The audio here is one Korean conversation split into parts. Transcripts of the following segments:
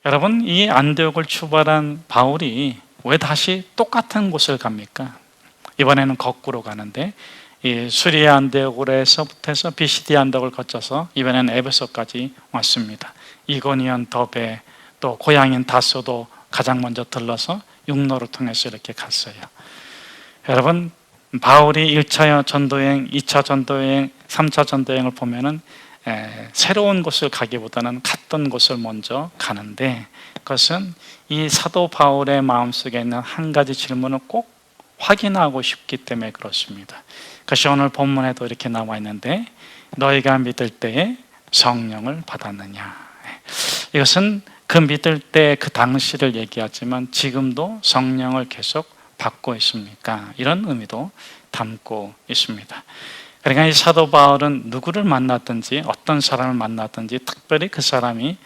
여러분, 이 안디옥을 출발한 바울이 왜 다시 똑같은 곳을 갑니까? 이번에는 거꾸로 가는데, 이 수리아 안디옥에서부터 해서 비시디 안디옥을 거쳐서 이번에는 에베소까지 왔습니다. 이고니온, 더베, 또 고향인 다소도 가장 먼저 들러서 육로를 통해서 이렇게 갔어요. 여러분, 바울이 1차 전도여행, 2차 전도여행, 3차 전도여행을 보면은 새로운 곳을 가기보다는 갔던 곳을 먼저 가는데, 그것은 이 사도 바울의 마음속에 있는 한 가지 질문을 꼭 확인하고 싶기 때문에 그렇습니다. 그것이 오늘 본문에도 이렇게 나와 있는데, 너희가 믿을 때에 성령을 받았느냐. 이것은 그 믿을 때 그 당시를 얘기하지만 지금도 성령을 계속 받고 있습니까? 이런 의미도 담고 있습니다. 그러니까 이 사도 바울은 누구를 만났든지 어떤 사람을 만났든지 특별히 그 사람이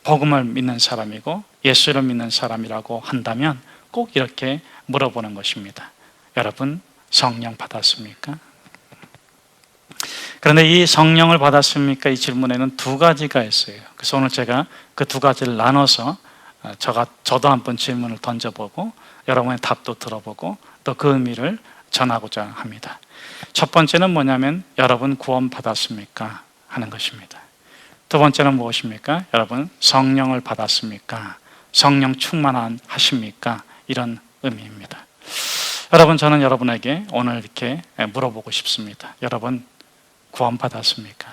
복음을 믿는 사람이고 예수를 믿는 사람이라고 한다면 꼭 이렇게 물어보는 것입니다. 여러분, 성령 받았습니까? 그런데 이 성령을 받았습니까? 이 질문에는 두 가지가 있어요. 그래서 오늘 제가 그 두 가지를 나눠서 저도 한번 질문을 던져보고 여러분의 답도 들어보고 또 그 의미를 전하고자 합니다. 첫 번째는 뭐냐면, 여러분 구원 받았습니까? 하는 것입니다. 두 번째는 무엇입니까? 여러분 성령을 받았습니까? 성령 충만하십니까? 이런 의미입니다. 여러분, 저는 여러분에게 오늘 이렇게 물어보고 싶습니다. 여러분 구원 받았습니까?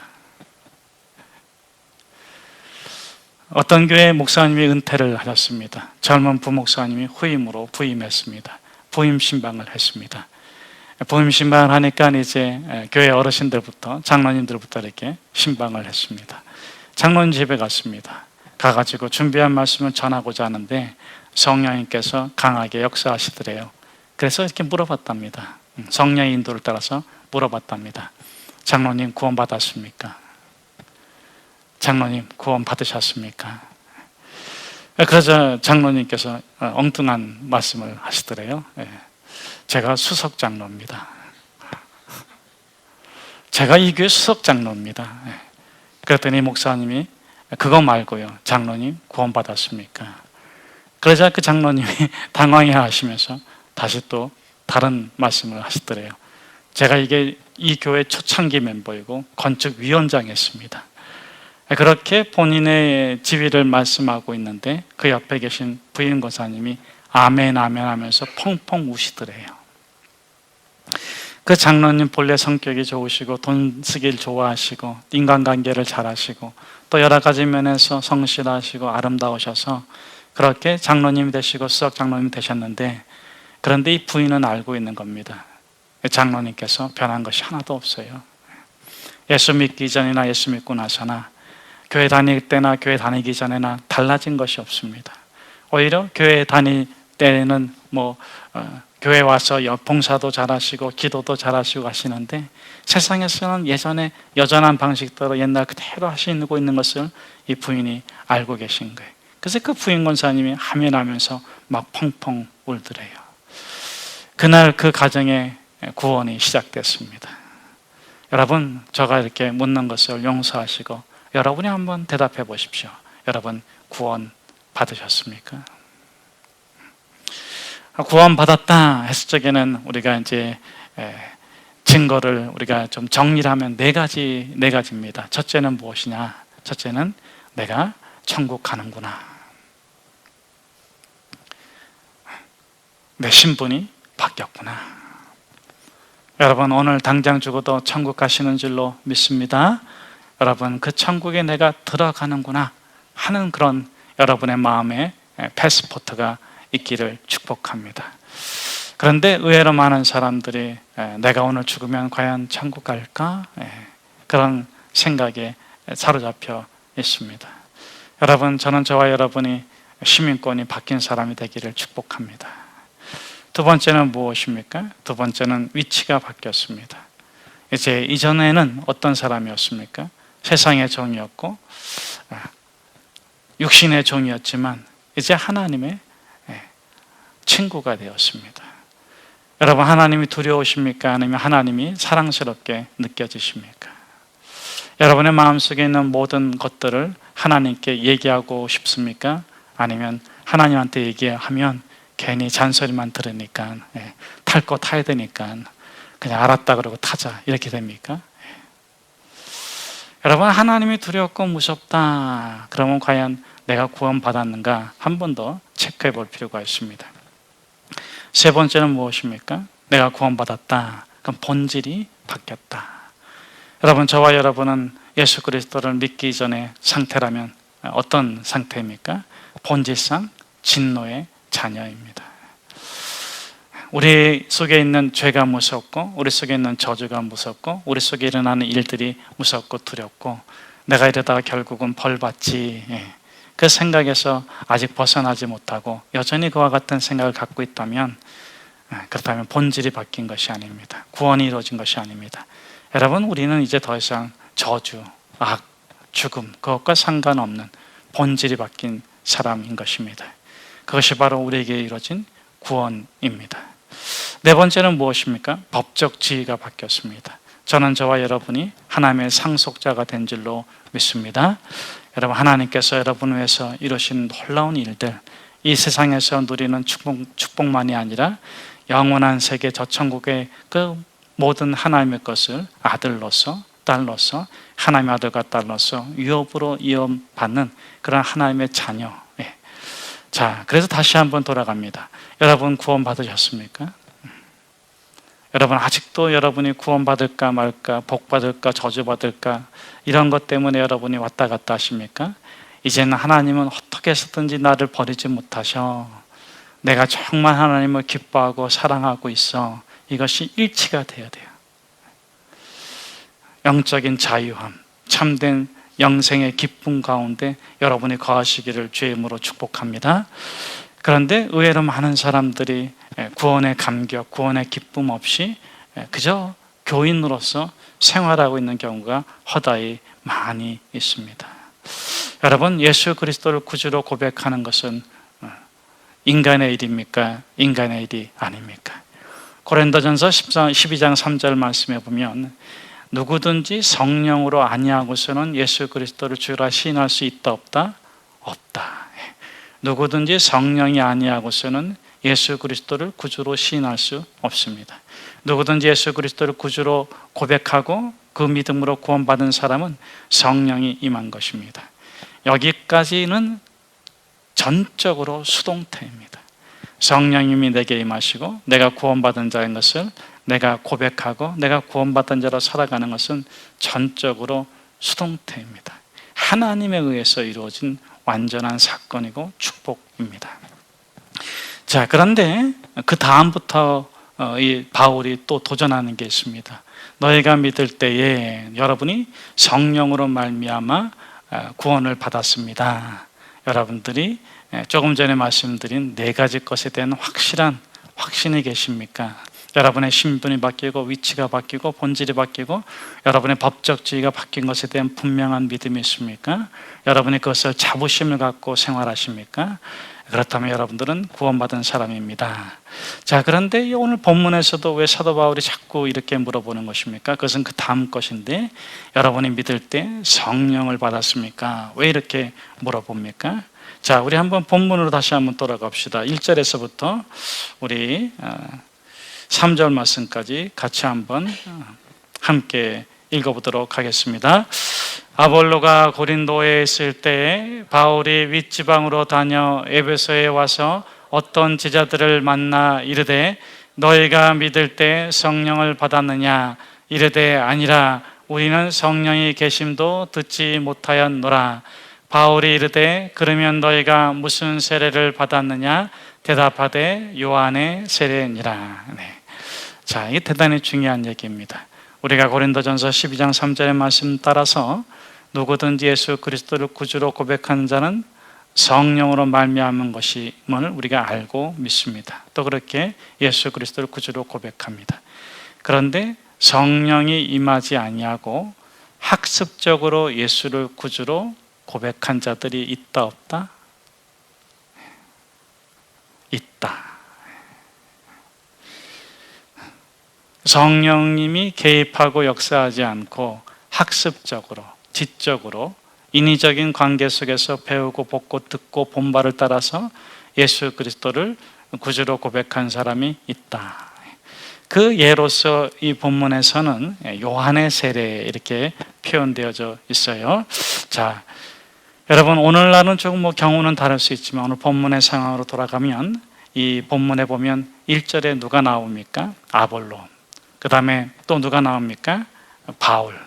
어떤 교회 목사님이 은퇴를 하셨습니다. 젊은 부목사님이 후임으로 부임했습니다. 부임 신방을 했습니다. 부임 신방을 하니까 이제 교회 어르신들부터 장로님들부터 이렇게 신방을 했습니다. 장로님 집에 갔습니다. 가가지고 준비한 말씀을 전하고자 하는데 성령님께서 강하게 역사하시더래요. 그래서 이렇게 물어봤답니다. 성령의 인도를 따라서 물어봤답니다. 장로님 구원 받았습니까? 장로님 구원 받으셨습니까? 그러자 장로님께서 엉뚱한 말씀을 하시더래요. 제가 수석 장로입니다. 제가 이 교회 수석 장로입니다. 그랬더니 목사님이 그거 말고요, 장로님 구원 받았습니까? 그러자 그 장로님이 당황해 하시면서 다시 또 다른 말씀을 하시더래요. 제가 이게 이 교회 초창기 멤버이고 건축위원장이었습니다. 그렇게 본인의 지위를 말씀하고 있는데 그 옆에 계신 부인 권사님이 아멘 아멘 하면서 펑펑 우시더래요. 그 장로님 본래 성격이 좋으시고 돈 쓰기를 좋아하시고 인간관계를 잘하시고 또 여러 가지 면에서 성실하시고 아름다우셔서 그렇게 장로님이 되시고 수석 장로님이 되셨는데, 그런데 이 부인은 알고 있는 겁니다. 장로님께서 변한 것이 하나도 없어요. 예수 믿기 전이나 예수 믿고 나서나 교회 다닐 때나 교회 다니기 전에나 달라진 것이 없습니다. 오히려 교회 다닐 때는 교회 와서 봉사도 잘하시고 기도도 잘하시고 하시는데 세상에서는 예전에 여전한 방식대로 옛날 그대로 하시고 있는 것을 이 부인이 알고 계신 거예요. 그래서 그 부인 권사님이 하면하면서 막 펑펑 울더래요. 그날 그 가정의 구원이 시작됐습니다. 여러분, 제가 이렇게 묻는 것을 용서하시고 여러분이 한번 대답해 보십시오. 여러분 구원 받으셨습니까? 구원 받았다 했을 적에는 우리가 이제 증거를 우리가 좀 정리를 하면 네 가지입니다. 첫째는 무엇이냐? 첫째는 내가 천국 가는구나. 내 신분이 바뀌었구나. 여러분, 오늘 당장 죽어도 천국 가시는 줄로 믿습니다. 여러분, 그 천국에 내가 들어가는구나 하는 그런 여러분의 마음에 패스포트가 있기를 축복합니다. 그런데 의외로 많은 사람들이 내가 오늘 죽으면 과연 천국 갈까? 그런 생각에 사로잡혀 있습니다. 여러분, 저는 저와 여러분이 시민권이 바뀐 사람이 되기를 축복합니다. 두 번째는 무엇입니까? 두 번째는 위치가 바뀌었습니다. 이제 이전에는 어떤 사람이었습니까? 세상의 종이었고 육신의 종이었지만 이제 하나님의 친구가 되었습니다. 여러분, 하나님이 두려우십니까? 아니면 하나님이 사랑스럽게 느껴지십니까? 여러분의 마음속에 있는 모든 것들을 하나님께 얘기하고 싶습니까? 아니면 하나님한테 얘기하면 괜히 잔소리만 들으니까 탈 거 타야 되니까 그냥 알았다 그러고 타자 이렇게 됩니까? 여러분, 하나님이 두렵고 무섭다 그러면 과연 내가 구원받았는가 한 번 더 체크해 볼 필요가 있습니다. 세 번째는 무엇입니까? 내가 구원받았다. 그럼 본질이 바뀌었다. 여러분, 저와 여러분은 예수 그리스도를 믿기 전의 상태라면 어떤 상태입니까? 본질상 진노의 자녀입니다. 우리 속에 있는 죄가 무섭고, 우리 속에 있는 저주가 무섭고, 우리 속에 일어나는 일들이 무섭고 두렵고, 내가 이러다가 결국은 벌 받지, 그 생각에서 아직 벗어나지 못하고 여전히 그와 같은 생각을 갖고 있다면, 그렇다면 본질이 바뀐 것이 아닙니다. 구원이 이루어진 것이 아닙니다. 여러분, 우리는 이제 더 이상 저주, 악, 죽음, 그것과 상관없는 본질이 바뀐 사람인 것입니다. 그것이 바로 우리에게 이루어진 구원입니다. 네 번째는 무엇입니까? 법적 지위가 바뀌었습니다. 저는 저와 여러분이 하나님의 상속자가 된 줄로 믿습니다. 여러분, 하나님께서 여러분을 위해서 이루신 놀라운 일들, 이 세상에서 누리는 축복만이 아니라 영원한 세계 저 천국의 그 모든 하나님의 것을 아들로서, 딸로서, 하나님의 아들과 딸로서 유업으로 이어받는 그런 하나님의 자녀. 자, 그래서 다시 한번 돌아갑니다. 여러분, 구원 받으셨습니까? 여러분, 아직도 여러분이 구원받을까 말까, 복받을까 저주받을까 이런 것 때문에 여러분이 왔다 갔다 하십니까? 이제는 하나님은 어떻게 해서든지 나를 버리지 못하셔. 내가 정말 하나님을 기뻐하고 사랑하고 있어. 이것이 일치가 돼야 돼요. 영적인 자유함, 참된 영생의 기쁨 가운데 여러분이 거하시기를 주의 이름으로 축복합니다. 그런데 의외로 많은 사람들이 구원의 감격, 구원의 기쁨 없이 그저 교인으로서 생활하고 있는 경우가 허다히 많이 있습니다. 여러분, 예수 그리스도를 구주로 고백하는 것은 인간의 일입니까? 인간의 일이 아닙니까? 고린도전서 12장 3절 말씀에 보면 누구든지 성령으로 아니하고서는 예수 그리스도를 주라 시인할 수 있다 없다? 없다. 누구든지 성령이 아니하고서는 예수 그리스도를 구주로 시인할 수 없습니다. 누구든지 예수 그리스도를 구주로 고백하고 그 믿음으로 구원받은 사람은 성령이 임한 것입니다. 여기까지는 전적으로 수동태입니다. 성령님이 내게 임하시고 내가 구원받은 자인 것을 내가 고백하고 내가 구원받은 자로 살아가는 것은 전적으로 수동태입니다. 하나님에 의해서 이루어진 완전한 사건이고 축복입니다. 자, 그런데 그 다음부터 이 바울이 또 도전하는 게 있습니다. 너희가 믿을 때에 여러분이 성령으로 말미암아 구원을 받았습니다. 여러분들이 조금 전에 말씀드린 네 가지 것에 대한 확실한 확신이 계십니까? 여러분의 신분이 바뀌고 위치가 바뀌고 본질이 바뀌고 여러분의 법적 지위가 바뀐 것에 대한 분명한 믿음이 있습니까? 여러분이 그것을 자부심을 갖고 생활하십니까? 그렇다면 여러분들은 구원받은 사람입니다. 자, 그런데 오늘 본문에서도 왜 사도 바울이 자꾸 이렇게 물어보는 것입니까? 그것은 그 다음 것인데 여러분이 믿을 때 성령을 받았습니까? 왜 이렇게 물어봅니까? 자, 우리 한번 본문으로 다시 한번 돌아갑시다. 1절에서부터 우리 3절 말씀까지 같이 한번 함께 읽어보도록 하겠습니다. 아볼로가 고린도에 있을 때 바울이 윗지방으로 다녀 에베소에 와서 어떤 제자들을 만나 이르되 너희가 믿을 때 성령을 받았느냐? 이르되 아니라 우리는 성령이 계심도 듣지 못하였노라. 바울이 이르되 그러면 너희가 무슨 세례를 받았느냐? 대답하되 요한의 세례니라. 자, 이게 대단히 중요한 얘기입니다. 우리가 고린도전서 12장 3절의 말씀 따라서 누구든지 예수 그리스도를 구주로 고백하는 자는 성령으로 말미암은 것임을 우리가 알고 믿습니다. 또 그렇게 예수 그리스도를 구주로 고백합니다. 그런데 성령이 임하지 아니하고 학습적으로 예수를 구주로 고백한 자들이 있다 없다? 있다. 성령님이 개입하고 역사하지 않고 학습적으로, 지적으로 인위적인 관계 속에서 배우고 보고 듣고 본바를 따라서 예수 그리스도를 구주로 고백한 사람이 있다. 그 예로서 이 본문에서는 요한의 세례 이렇게 표현되어져 있어요. 자, 여러분 오늘날은 조금 경우는 다를 수 있지만 오늘 본문의 상황으로 돌아가면 이 본문에 보면 1절에 누가 나옵니까? 아볼로. 그 다음에 또 누가 나옵니까? 바울.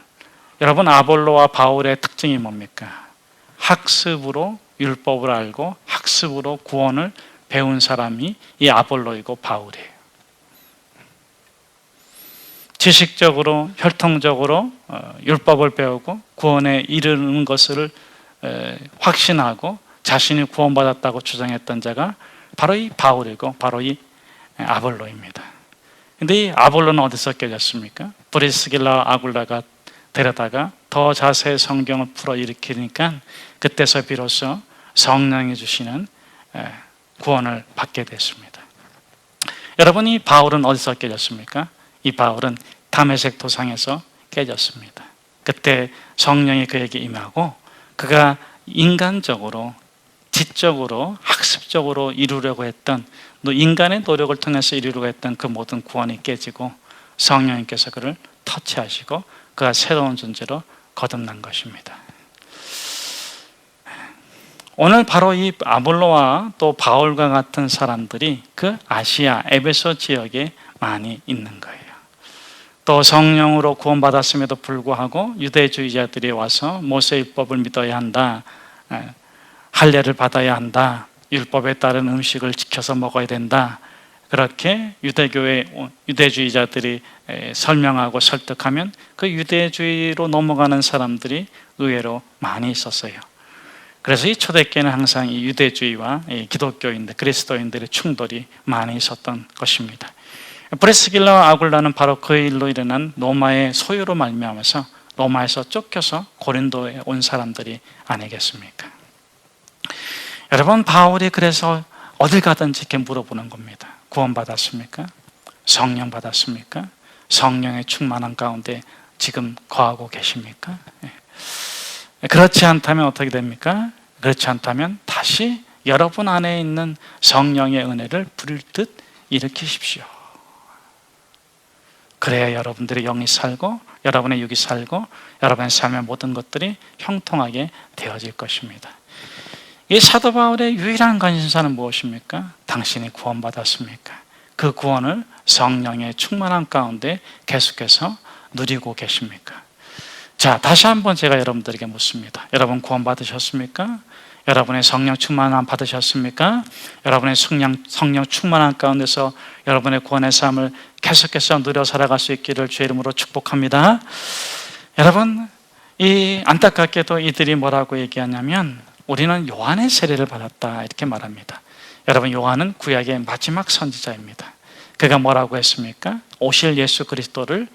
여러분 아볼로와 바울의 특징이 뭡니까? 학습으로 율법을 알고 학습으로 구원을 배운 사람이 이 아볼로이고 바울이에요. 지식적으로 혈통적으로 율법을 배우고 구원에 이르는 것을 확신하고 자신이 구원받았다고 주장했던 자가 바로 이 바울이고 바로 이 아볼로입니다. 근데 이 아볼로는 어디서 깨졌습니까? 브리스길라 아굴라가 데려다가 더 자세히 성경을 풀어 일으키니까 그때서 비로소 성령이 주시는 구원을 받게 됐습니다. 여러분 이 바울은 어디서 깨졌습니까? 이 바울은 다메섹 도상에서 깨졌습니다. 그때 성령이 그에게 임하고 그가 인간적으로 지적으로 학습적으로 이루려고 했던 인간의 노력을 통해서 이루려고 했던 그 모든 구원이 깨지고 성령님께서 그를 터치하시고 그가 새로운 존재로 거듭난 것입니다. 오늘 바로 이 아볼로와 또 바울과 같은 사람들이 그 아시아 에베소 지역에 많이 있는 거예요. 또 성령으로 구원받았음에도 불구하고 유대주의자들이 와서 모세율법을 믿어야 한다, 할례를 받아야 한다, 율법에 따른 음식을 지켜서 먹어야 된다, 그렇게 유대주의자들이 설명하고 설득하면 그 유대주의로 넘어가는 사람들이 의외로 많이 있었어요. 그래서 이 초대교회는 항상 이 유대주의와 이 기독교인들, 그리스도인들의 충돌이 많이 있었던 것입니다. 브리스길라와 아굴라는 바로 그 일로 일어난 로마의 소유로 말미암아서 로마에서 쫓겨서 고린도에 온 사람들이 아니겠습니까? 여러분 바울이 그래서 어딜 가든지 이렇게 물어보는 겁니다. 구원 받았습니까? 성령 받았습니까? 성령의 충만한 가운데 지금 거하고 계십니까? 그렇지 않다면 어떻게 됩니까? 그렇지 않다면 다시 여러분 안에 있는 성령의 은혜를 불듯 일으키십시오. 그래야 여러분들의 영이 살고 여러분의 육이 살고 여러분의 삶의 모든 것들이 형통하게 되어질 것입니다. 이 사도 바울의 유일한 관심사는 무엇입니까? 당신이 구원받았습니까? 그 구원을 성령의 충만한 가운데 계속해서 누리고 계십니까? 자, 다시 한번 제가 여러분들에게 묻습니다. 여러분 구원받으셨습니까? 여러분의 성령 충만함 받으셨습니까? 여러분의 성령 충만함 가운데서 여러분의 구원의 삶을 계속해서 누려 살아갈 수 있기를 주의 이름으로 축복합니다. 여러분, 이 안타깝게도 이들이 뭐라고 얘기하냐면 우리는 요한의 세례를 받았다 이렇게 말합니다. 여러분 요한은 구약의 마지막 선지자입니다. 그가 뭐라고 했습니까? 오실 예수 그리스도를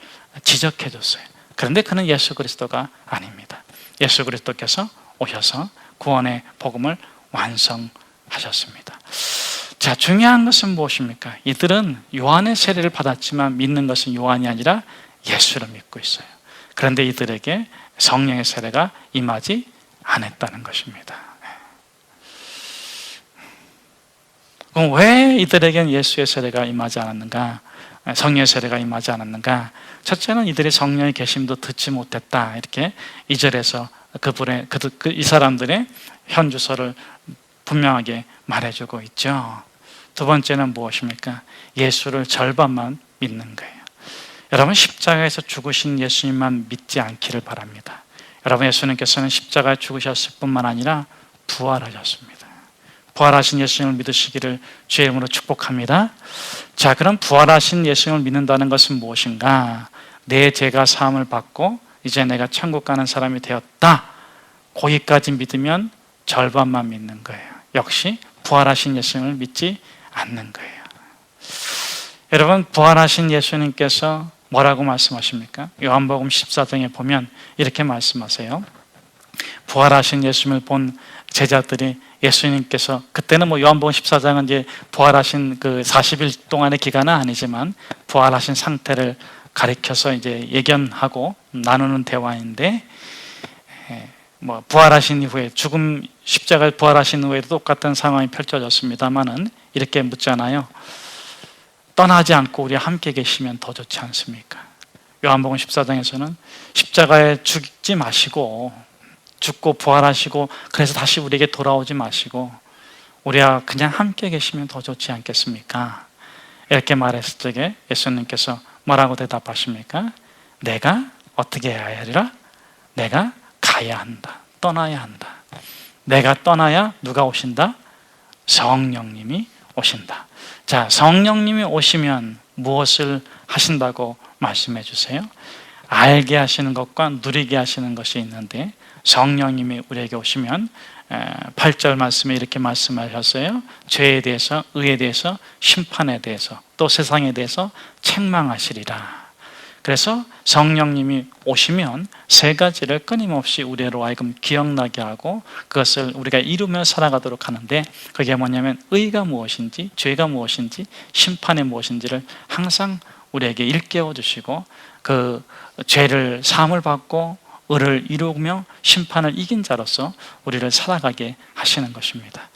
지적해 줬어요. 그런데 그는 예수 그리스도가 아닙니다. 예수 그리스도께서 오셔서 구원의 복음을 완성하셨습니다. 자, 중요한 것은 무엇입니까? 이들은 요한의 세례를 받았지만 믿는 것은 요한이 아니라 예수를 믿고 있어요. 그런데 이들에게 성령의 세례가 임하지 않았다는 것입니다. 그럼 왜 이들에게는 예수의 세례가 임하지 않았는가? 성령의 세례가 임하지 않았는가? 첫째는 이들이 성령의 계심도 듣지 못했다. 이렇게 2절에서 이 사람들의 현주소를 분명하게 말해주고 있죠. 두 번째는 무엇입니까? 예수를 절반만 믿는 거예요. 여러분 십자가에서 죽으신 예수님만 믿지 않기를 바랍니다. 여러분 예수님께서는 십자가에 죽으셨을 뿐만 아니라 부활하셨습니다. 부활하신 예수님을 믿으시기를 주의 이름으로 축복합니다. 자, 그럼 부활하신 예수님을 믿는다는 것은 무엇인가? 내 죄가 사함을 받고 이제 내가 천국 가는 사람이 되었다. 거기까지 믿으면 절반만 믿는 거예요. 역시 부활하신 예수님을 믿지 않는 거예요. 여러분 부활하신 예수님께서 뭐라고 말씀하십니까? 요한복음 14장에 보면 이렇게 말씀하세요. 부활하신 예수님을 본 제자들이 예수님께서 그때는 요한복음 14장은 이제 부활하신 그 40일 동안의 기간은 아니지만 부활하신 상태를 가리켜서 이제 예견하고 나누는 대화인데, 부활하신 이후에 죽음 십자가에 부활하신 후에도 똑같은 상황이 펼쳐졌습니다만은 이렇게 묻잖아요. 떠나지 않고 우리 함께 계시면 더 좋지 않습니까? 요한복음 14장에서는 십자가에 죽지 마시고 죽고 부활하시고 그래서 다시 우리에게 돌아오지 마시고 우리와 그냥 함께 계시면 더 좋지 않겠습니까? 이렇게 말했을 적에 예수님께서 뭐라고 대답하십니까? 내가 어떻게 해야 하리라? 내가 가야 한다. 떠나야 한다. 내가 떠나야 누가 오신다? 성령님이 오신다. 자, 성령님이 오시면 무엇을 하신다고 말씀해 주세요? 알게 하시는 것과 누리게 하시는 것이 있는데, 성령님이 우리에게 오시면 8절 말씀에 이렇게 말씀하셨어요. 죄에 대해서, 의에 대해서, 심판에 대해서, 또 세상에 대해서 책망하시리라. 그래서 성령님이 오시면 세 가지를 끊임없이 우리로 하여금 기억나게 하고 그것을 우리가 이루며 살아가도록 하는데, 그게 뭐냐면 의가 무엇인지, 죄가 무엇인지, 심판이 무엇인지를 항상 우리에게 일깨워 주시고, 그 죄를 사함을 받고 의를 이루며 심판을 이긴 자로서 우리를 살아가게 하시는 것입니다.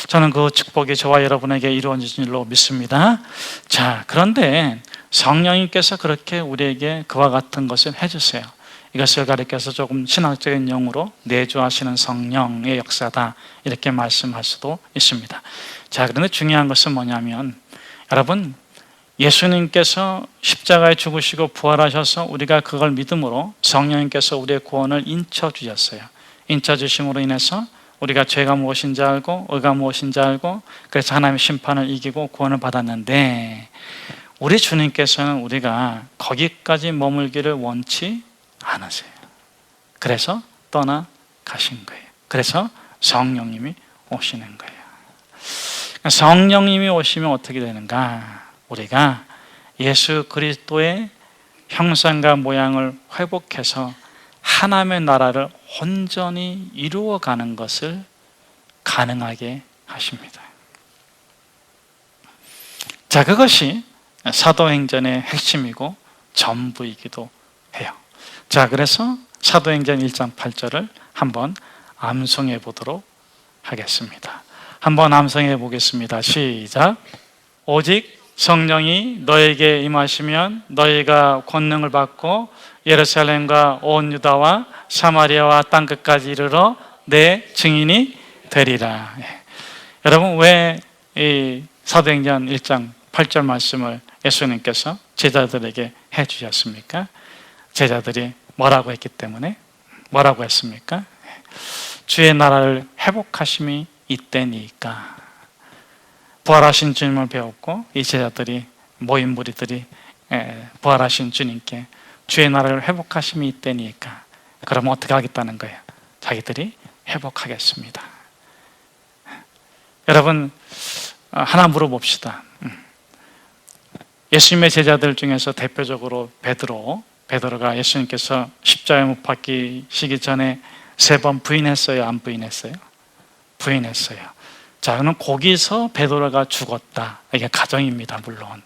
저는 그 축복이 저와 여러분에게 이루어진 줄로 믿습니다. 자, 그런데 성령님께서 그렇게 우리에게 그와 같은 것을 해주세요. 이것을 가리켜서 조금 신학적인 용어로 내주하시는 성령의 역사다, 이렇게 말씀할 수도 있습니다. 자, 그런데 중요한 것은 뭐냐면, 여러분, 예수님께서 십자가에 죽으시고 부활하셔서 우리가 그걸 믿음으로 성령님께서 우리의 구원을 인쳐주셨어요. 인쳐주심으로 인해서 우리가 죄가 무엇인지 알고 의가 무엇인지 알고, 그래서 하나님의 심판을 이기고 구원을 받았는데, 우리 주님께서는 우리가 거기까지 머물기를 원치 않으세요. 그래서 떠나가신 거예요. 그래서 성령님이 오시는 거예요. 성령님이 오시면 어떻게 되는가? 우리가 예수 그리스도의 형상과 모양을 회복해서 하나님의 나라를 온전히 이루어가는 것을 가능하게 하십니다. 자, 그것이 사도행전의 핵심이고 전부이기도 해요. 자, 그래서 사도행전 1장 8절을 한번 암송해 보도록 하겠습니다. 한번 암송해 보겠습니다. 시작. 오직 성령이 너에게 임하시면 너희가 권능을 받고 예루살렘과 온 유다와 사마리아와 땅끝까지 이르러 내 증인이 되리라. 여러분, 왜 이 사도행전 1장 8절 말씀을 예수님께서 제자들에게 해주셨습니까? 제자들이 뭐라고 했기 때문에, 뭐라고 했습니까? 주의 나라를 회복하심이 이때니까. 부활하신 주님을 배웠고 이 제자들이, 모인 무리들이 부활하신 주님께 주의 나라를 회복하심이 이때니까, 그러면 어떻게 하겠다는 거예요? 자기들이 회복하겠습니다. 여러분, 하나 물어봅시다. 예수님의 제자들 중에서 대표적으로 베드로가 예수님께서 십자가에 못 박히시기 전에 3번 부인했어요? 안 부인했어요? 부인했어요. 자, 그럼 거기서 베드로가 죽었다, 이게 가정입니다. 물론.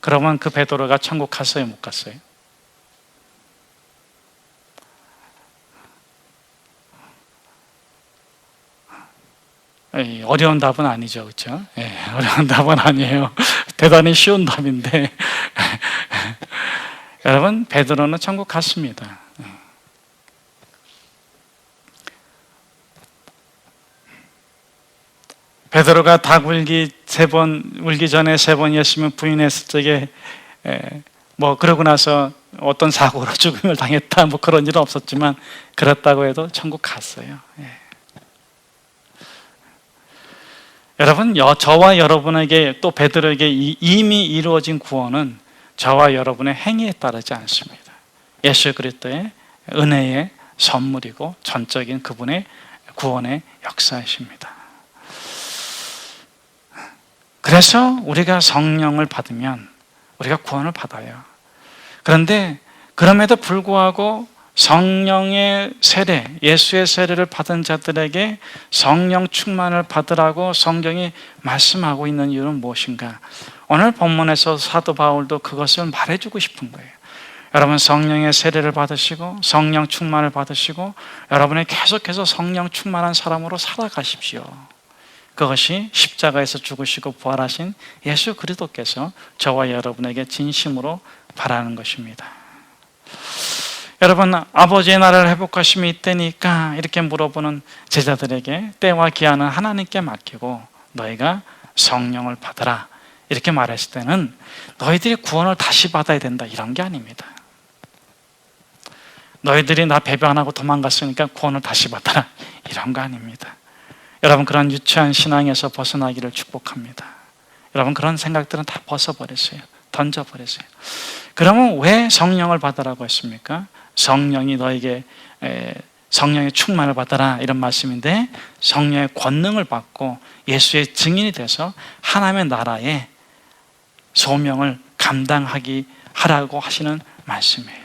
그러면 그 베드로가 천국 갔어요? 못 갔어요? 어려운 답은 아니죠, 그렇죠? 어려운 답은 아니에요. 대단히 쉬운 답인데 여러분, 베드로는 천국 갔습니다. 베드로가 닭 울기 전에 3번 예수님을 부인했을 적에 그러고 나서 어떤 사고로 죽음을 당했다, 그런 일은 없었지만 그렇다고 해도 천국 갔어요. 여러분, 저와 여러분에게, 또 베드로에게 이미 이루어진 구원은 저와 여러분의 행위에 따르지 않습니다. 예수 그리스도의 은혜의 선물이고 전적인 그분의 구원의 역사이십니다. 그래서 우리가 성령을 받으면 우리가 구원을 받아요. 그런데 그럼에도 불구하고 성령의 세례, 예수의 세례를 받은 자들에게 성령 충만을 받으라고 성경이 말씀하고 있는 이유는 무엇인가? 오늘 본문에서 사도 바울도 그것을 말해주고 싶은 거예요. 여러분 성령의 세례를 받으시고 성령 충만을 받으시고 여러분이 계속해서 성령 충만한 사람으로 살아가십시오. 그것이 십자가에서 죽으시고 부활하신 예수 그리스도께서 저와 여러분에게 진심으로 바라는 것입니다. 여러분, 아버지의 나라를 회복하심이 이때니까 이렇게 물어보는 제자들에게 때와 기한은 하나님께 맡기고 너희가 성령을 받아라 이렇게 말했을 때는 너희들이 구원을 다시 받아야 된다 이런 게 아닙니다. 너희들이 나 배배 안 하고 도망갔으니까 구원을 다시 받아라 이런 거 아닙니다. 여러분, 그런 유치한 신앙에서 벗어나기를 축복합니다. 여러분, 그런 생각들은 다 벗어버리세요. 던져버리세요. 그러면 왜 성령을 받으라고 했습니까? 성령이 너에게 성령의 충만을 받아라 이런 말씀인데, 성령의 권능을 받고 예수의 증인이 돼서 하나님의 나라의 소명을 감당하기 하라고 하시는 말씀이에요.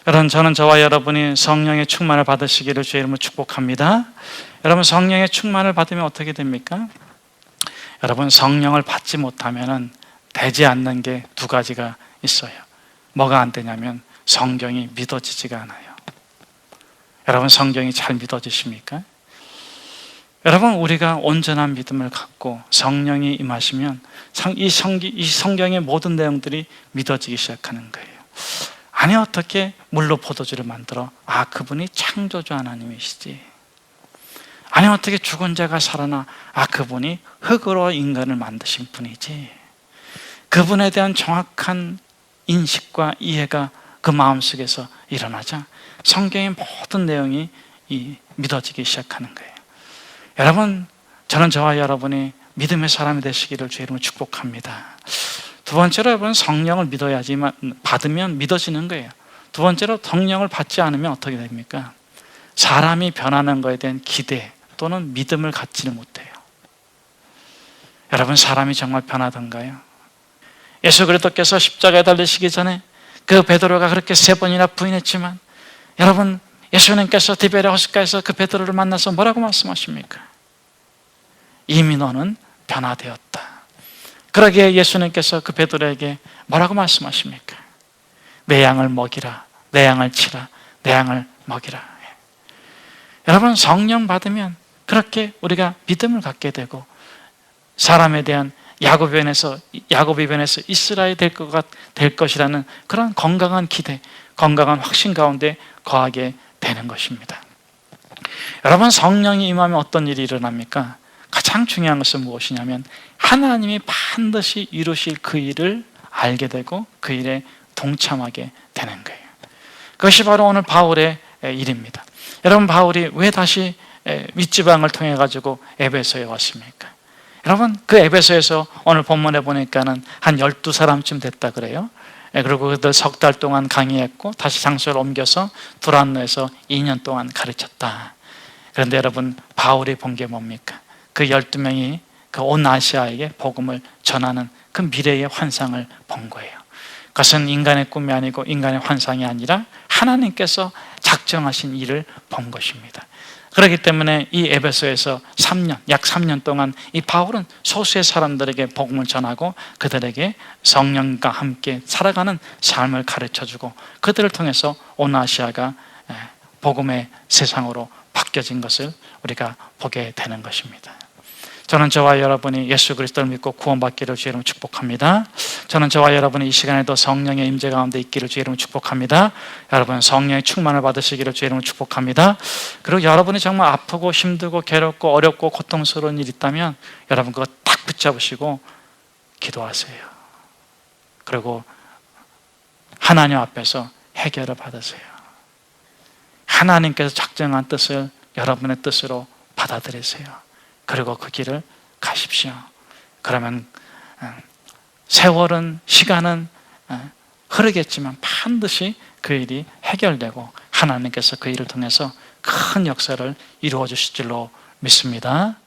여러분, 저는 저와 여러분이 성령의 충만을 받으시기를 주의 이름으로 축복합니다. 여러분, 성령의 충만을 받으면 어떻게 됩니까? 여러분, 성령을 받지 못하면 되지 않는 게 두 가지가 있어요. 뭐가 안 되냐면 성경이 믿어지지가 않아요. 여러분, 성경이 잘 믿어지십니까? 여러분, 우리가 온전한 믿음을 갖고 성령이 임하시면 이 성경의 모든 내용들이 믿어지기 시작하는 거예요. 아니, 어떻게 물로 포도주를 만들어? 아, 그분이 창조주 하나님이시지. 아니, 어떻게 죽은 자가 살아나? 아, 그분이 흙으로 인간을 만드신 분이지. 그분에 대한 정확한 인식과 이해가 그 마음속에서 일어나자 성경의 모든 내용이 믿어지기 시작하는 거예요. 여러분, 저는 저와 여러분이 믿음의 사람이 되시기를 주의 이름으로 축복합니다. 두 번째로, 여러분, 성령을 믿어야지만 받으면 믿어지는 거예요. 두 번째로, 성령을 받지 않으면 어떻게 됩니까? 사람이 변하는 것에 대한 기대 또는 믿음을 갖지는 못해요. 여러분, 사람이 정말 변하던가요? 예수 그리스도께서 십자가에 달리시기 전에 그 베드로가 그렇게 3번이나 부인했지만, 여러분, 예수님께서 디베랴 호숫가에서 그 베드로를 만나서 뭐라고 말씀하십니까? 이미 너는 변화되었다. 그러기에 예수님께서 그 베드로에게 뭐라고 말씀하십니까? 내 양을 먹이라, 내 양을 치라, 내 양을 먹이라. 여러분, 성령 받으면 그렇게 우리가 믿음을 갖게 되고 사람에 대한 야곱이 변해서 이스라엘이 될 것이라는 그런 건강한 기대, 건강한 확신 가운데 거하게 되는 것입니다. 여러분, 성령이 임하면 어떤 일이 일어납니까? 가장 중요한 것은 무엇이냐면 하나님이 반드시 이루실 그 일을 알게 되고 그 일에 동참하게 되는 거예요. 그것이 바로 오늘 바울의 일입니다. 여러분, 바울이 왜 다시 윗지방을 통해 가지고 에베소에 왔습니까? 여러분, 그 에베소에서 오늘 본문에 보니까는 한 12사람쯤 됐다 그래요. 그리고 그들 6달 동안 강의했고 다시 장소를 옮겨서 두란노에서 2년 동안 가르쳤다. 그런데 여러분, 바울이 본 게 뭡니까? 그 12명이 그 온 아시아에게 복음을 전하는 그 미래의 환상을 본 거예요. 그것은 인간의 꿈이 아니고 인간의 환상이 아니라 하나님께서 작정하신 일을 본 것입니다. 그렇기 때문에 이 에베소에서 약 3년 동안 이 바울은 소수의 사람들에게 복음을 전하고 그들에게 성령과 함께 살아가는 삶을 가르쳐주고 그들을 통해서 온 아시아가 복음의 세상으로 바뀌어진 것을 우리가 보게 되는 것입니다. 저는 저와 여러분이 예수 그리스도를 믿고 구원받기를 주의 이름으로 축복합니다. 저는 저와 여러분이 이 시간에도 성령의 임재 가운데 있기를 주의 이름으로 축복합니다. 여러분, 성령의 충만을 받으시기를 주의 이름으로 축복합니다. 그리고 여러분이 정말 아프고 힘들고 괴롭고 어렵고 고통스러운 일이 있다면 여러분 그거 딱 붙잡으시고 기도하세요. 그리고 하나님 앞에서 해결을 받으세요. 하나님께서 작정한 뜻을 여러분의 뜻으로 받아들이세요. 그리고 그 길을 가십시오. 그러면 세월은, 시간은 흐르겠지만 반드시 그 일이 해결되고 하나님께서 그 일을 통해서 큰 역사를 이루어 주실 줄로 믿습니다.